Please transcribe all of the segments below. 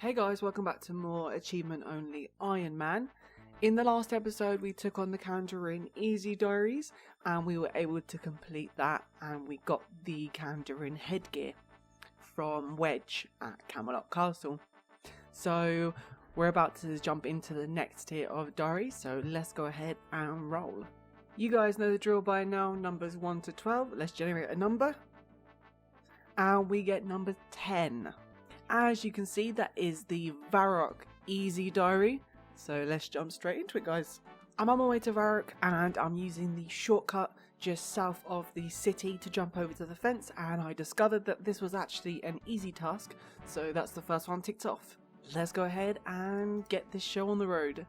Hey guys, welcome back to more achievement only Iron Man. In the last episode we took on the Kandarin Easy Diaries and we were able to complete that, and we got the Kandarin headgear from Wedge at Camelot Castle. So we're about to jump into the next tier of diaries, so let's go ahead and roll. You guys know the drill by now, numbers 1 to 12, let's generate a number. And we get number 10. As you can see, that is the Varrock Easy Diary. So let's jump straight into it, guys. I'm on my way to Varrock and I'm using the shortcut just south of the city to jump over to the fence, and I discovered that this was actually an easy task, so that's the first one ticked off. Let's go ahead and get this show on the road.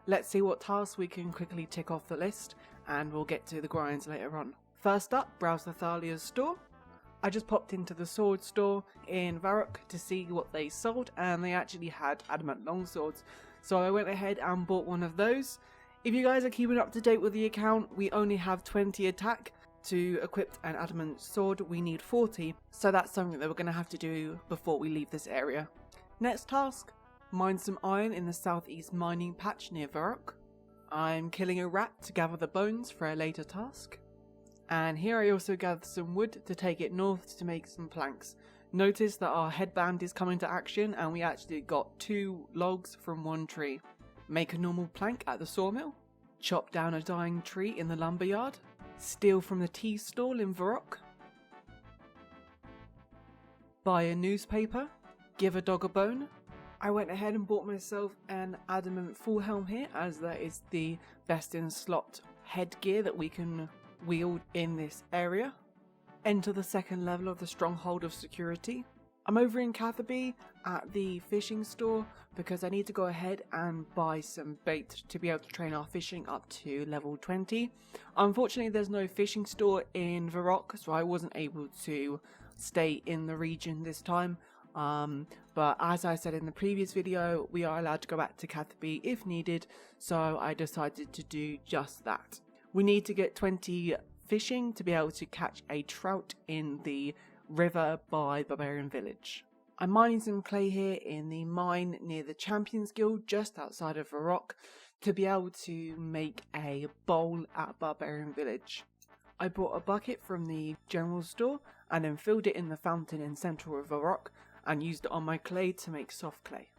Let's see what tasks we can quickly tick off the list, and we'll get to the grinds later on. First up, browse the Thalia's store. I just popped into the sword store in Varrock to see what they sold, and they actually had adamant longswords. So I went ahead and bought one of those. If you guys are keeping up to date with the account, we only have 20 attack. To equip an adamant sword, we need 40. So that's something that we're going to have to do before we leave this area. Next task, mine some iron in the southeast mining patch near Varrock. I'm killing a rat to gather the bones for a later task. And here I also gathered some wood to take it north to make some planks. Notice that our headband is coming to action and we actually got 2 logs from one tree. Make a normal plank at the sawmill. Chop down a dying tree in the lumberyard. Steal from the tea stall in Varrock. Buy a newspaper. Give a dog a bone. I went ahead and bought myself an adamant full helm here, as that is the best in slot headgear that we can wield in this area. Enter the second level of the Stronghold of Security. I'm over in Catherby at the fishing store because I need to go ahead and buy some bait to be able to train our fishing up to level 20. Unfortunately, there's no fishing store in Varrock, so I wasn't able to stay in the region this time. But as I said in the previous video, we are allowed to go back to Catherby if needed, so I decided to do just that. We need to get 20 fishing to be able to catch a trout in the river by Barbarian Village. I'm mining some clay here in the mine near the Champions Guild just outside of Varrock to be able to make a bowl at Barbarian Village. I bought a bucket from the general store and then filled it in the fountain in central of Varrock and used it on my clay to make soft clay.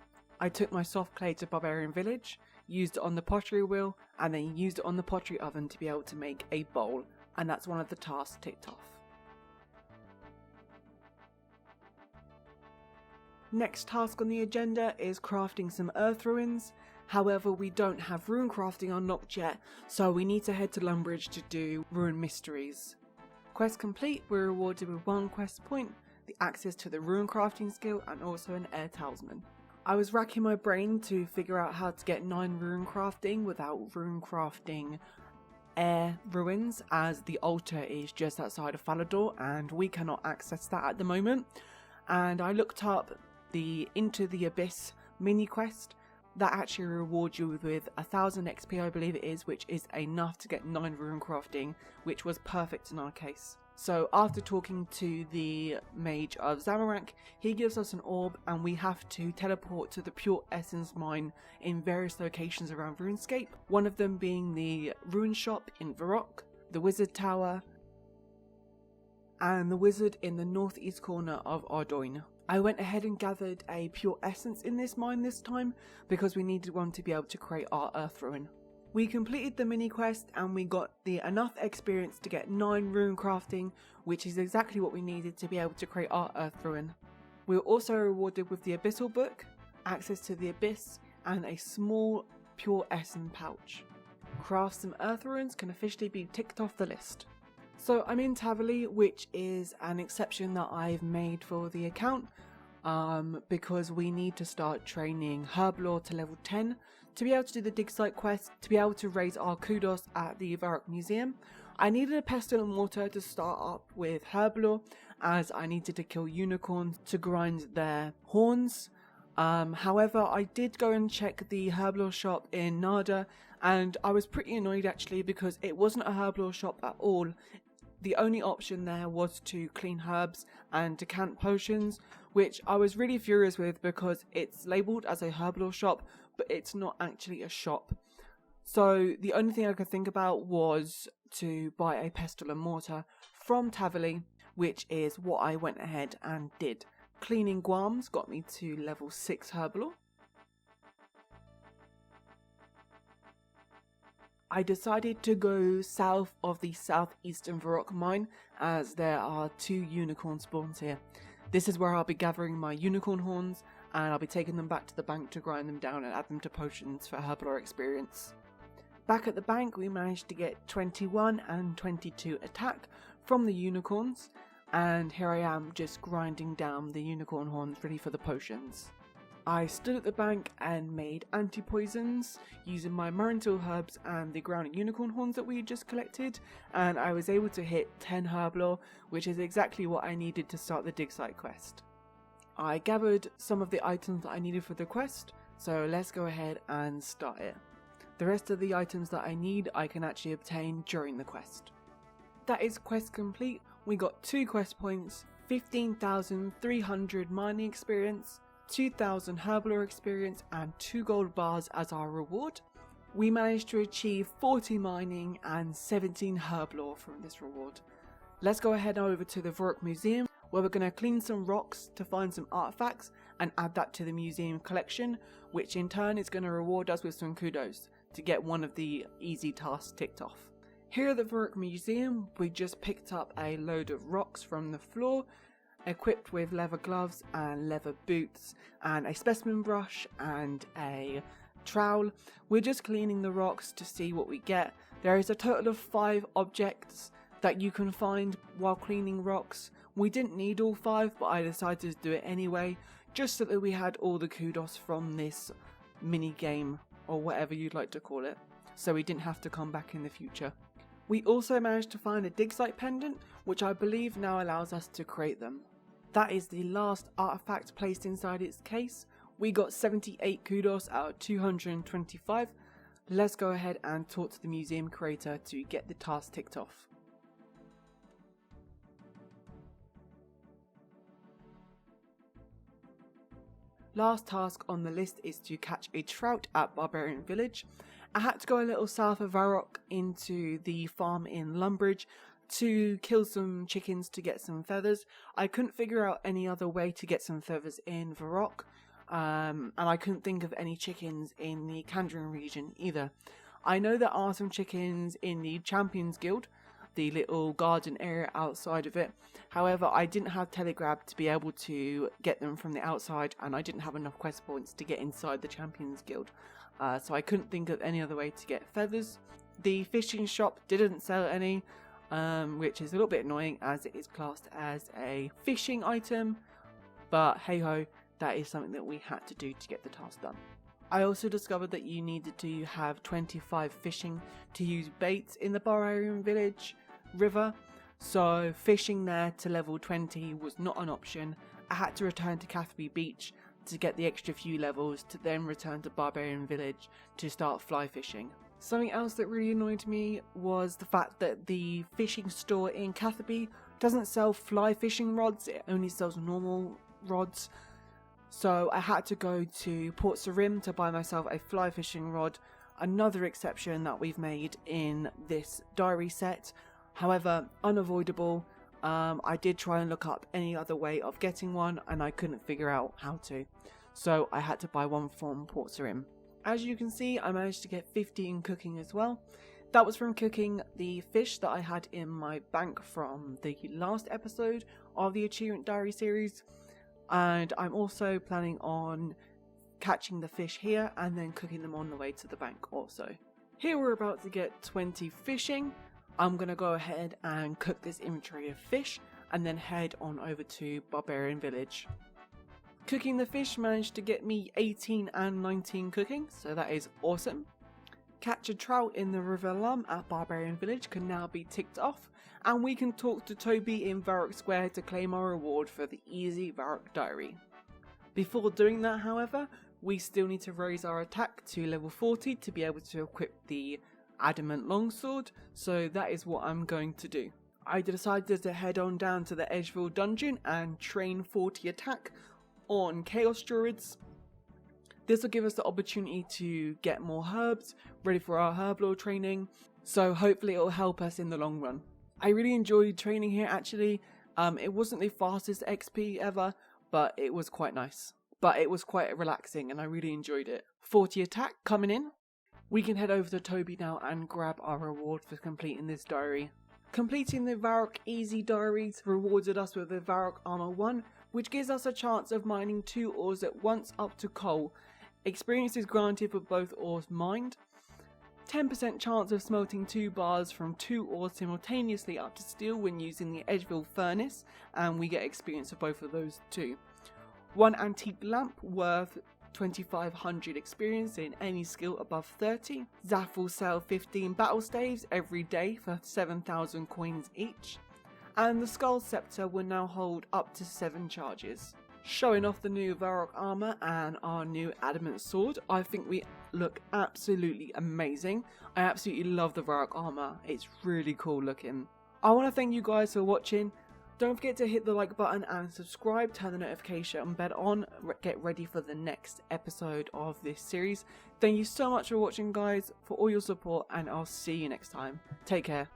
I took my soft clay to Barbarian Village, used it on the pottery wheel, and then used it on the pottery oven to be able to make a bowl, and that's one of the tasks ticked off. Next task on the agenda is crafting some earth ruins. However, we don't have rune crafting unlocked yet, so we need to head to Lumbridge to do rune mysteries. Quest complete, we're rewarded with 1 quest point, the access to the rune crafting skill, and also an air talisman. I was racking my brain to figure out how to get 9 rune crafting without rune crafting air ruins, as the altar is just outside of Falador and we cannot access that at the moment. And I looked up the Into the Abyss mini quest that actually rewards you with 1000 XP, I believe it is, which is enough to get 9 rune crafting, which was perfect in our case. So after talking to the mage of Zamorak, he gives us an orb and we have to teleport to the Pure Essence mine in various locations around RuneScape, one of them being the Rune Shop in Varrock, the Wizard Tower, and the Wizard in the northeast corner of Ardoyne. I went ahead and gathered a Pure Essence in this mine this time because we needed one to be able to create our Earth Ruin. We completed the mini quest and we got the enough experience to get 9 rune crafting, which is exactly what we needed to be able to create our Earth Ruin. We were also rewarded with the Abyssal Book, access to the Abyss, and a small Pure Essence pouch. Craft some Earth Ruins can officially be ticked off the list. So I'm in Taverley, which is an exception that I've made for the account, because we need to start training Herblore to level 10 to be able to do the dig site quest, to be able to raise our kudos at the Varrock Museum. I needed a pestle and mortar to start up with Herblore, as I needed to kill unicorns to grind their horns. However, I did go and check the Herblore shop in Nada, and I was pretty annoyed actually because it wasn't a Herblore shop at all. The only option there was to clean herbs and decant potions, which I was really furious with because it's labelled as a herbalore shop, but it's not actually a shop. So the only thing I could think about was to buy a pestle and mortar from Tavali, which is what I went ahead and did. Cleaning Guams got me to level 6 herbalore. I decided to go south of the southeastern Varrock mine as there are 2 unicorn spawns here. This is where I'll be gathering my unicorn horns and I'll be taking them back to the bank to grind them down and add them to potions for herbalore experience. Back at the bank we managed to get 21 and 22 attack from the unicorns, and here I am just grinding down the unicorn horns ready for the potions. I stood at the bank and made anti-poisons using my Marentil herbs and the grounding unicorn horns that we had just collected, and I was able to hit 10 herbalore, which is exactly what I needed to start the dig site quest. I gathered some of the items that I needed for the quest, so let's go ahead and start it. The rest of the items that I need I can actually obtain during the quest. That is quest complete. We got 2 quest points, 15,300 mining experience, 2,000 herbalore experience and 2 gold bars as our reward. We managed to achieve 40 mining and 17 herbalore from this reward. Let's go ahead over to the Varrock Museum, where we're going to clean some rocks to find some artifacts and add that to the museum collection, which in turn is going to reward us with some kudos to get one of the easy tasks ticked off. Here at the Varrock Museum, we just picked up a load of rocks from the floor, equipped with leather gloves and leather boots and a specimen brush and a trowel. We're just cleaning the rocks to see what we get. There is a total of 5 objects that you can find while cleaning rocks. We didn't need all 5, but I decided to do it anyway, just so that we had all the kudos from this mini game, or whatever you'd like to call it, so we didn't have to come back in the future. We also managed to find a dig site pendant, which I believe now allows us to create them. That is the last artifact placed inside its case. We got 78 kudos out of 225. Let's go ahead and talk to the museum creator to get the task ticked off. Last task on the list is to catch a trout at Barbarian Village. I had to go a little south of Varrock into the farm in Lumbridge to kill some chickens to get some feathers. I couldn't figure out any other way to get some feathers in Varrock, and I couldn't think of any chickens in the Kandarin region either. I know there are some chickens in the Champions Guild, the little garden area outside of it. However, I didn't have Telegrab to be able to get them from the outside, and I didn't have enough quest points to get inside the Champions Guild. So I couldn't think of any other way to get feathers. The fishing shop didn't sell any, which is a little bit annoying as it is classed as a fishing item, but hey ho, that is something that we had to do to get the task done. I also discovered that you needed to have 25 fishing to use baits in the Barbarian Village river, so fishing there to level 20 was not an option. I had to return to Cathby Beach to get the extra few levels to then return to Barbarian Village to start fly fishing. Something else that really annoyed me was the fact that the fishing store in Cathby doesn't sell fly fishing rods, it only sells normal rods. So I had to go to Port Sarim to buy myself a fly fishing rod, another exception that we've made in this diary set. However, unavoidable. I did try and look up any other way of getting one and I couldn't figure out how to. So I had to buy one from Port Sarim. As you can see, I managed to get 50 in cooking as well. That was from cooking the fish that I had in my bank from the last episode of the Achievement Diary series. And I'm also planning on catching the fish here and then cooking them on the way to the bank also. Here we're about to get 20 fishing. I'm going to go ahead and cook this inventory of fish and then head on over to Barbarian Village. Cooking the fish managed to get me 18 and 19 cooking, so that is awesome. Catch a trout in the River Lum at Barbarian Village can now be ticked off, and we can talk to Toby in Varrock Square to claim our reward for the easy Varrock Diary. Before doing that, however, we still need to raise our attack to level 40 to be able to equip the Adamant Longsword, so that is what I'm going to do. I decided to head on down to the Edgeville dungeon and train 40 attack on Chaos Druids. This will give us the opportunity to get more herbs, ready for our herb lore training, so hopefully it will help us in the long run. I really enjoyed training here actually. It wasn't the fastest XP ever, but it was quite nice. But it was quite relaxing and I really enjoyed it. 40 attack coming in. We can head over to Toby now and grab our reward for completing this diary. Completing the Varrock Easy diaries rewarded us with the Varrock Armor 1, which gives us a chance of mining 2 ores at once up to coal. Experience is granted for both ores mined. 10% chance of smelting 2 bars from 2 ores simultaneously up to steel when using the Edgeville furnace, and we get experience of both of those too. 1 antique lamp worth 2500 experience in any skill above 30. Zaf will sell 15 battle staves every day for 7,000 coins each. And the Skull Scepter will now hold up to 7 charges. Showing off the new Varrock armor and our new adamant sword, I think we look absolutely amazing. I absolutely love the Varrock armor, it's really cool looking. I want to thank you guys for watching. Don't forget to hit the like button and subscribe, turn the notification bell on, get ready for the next episode of this series. Thank you so much for watching guys, for all your support, and I'll see you next time. Take care.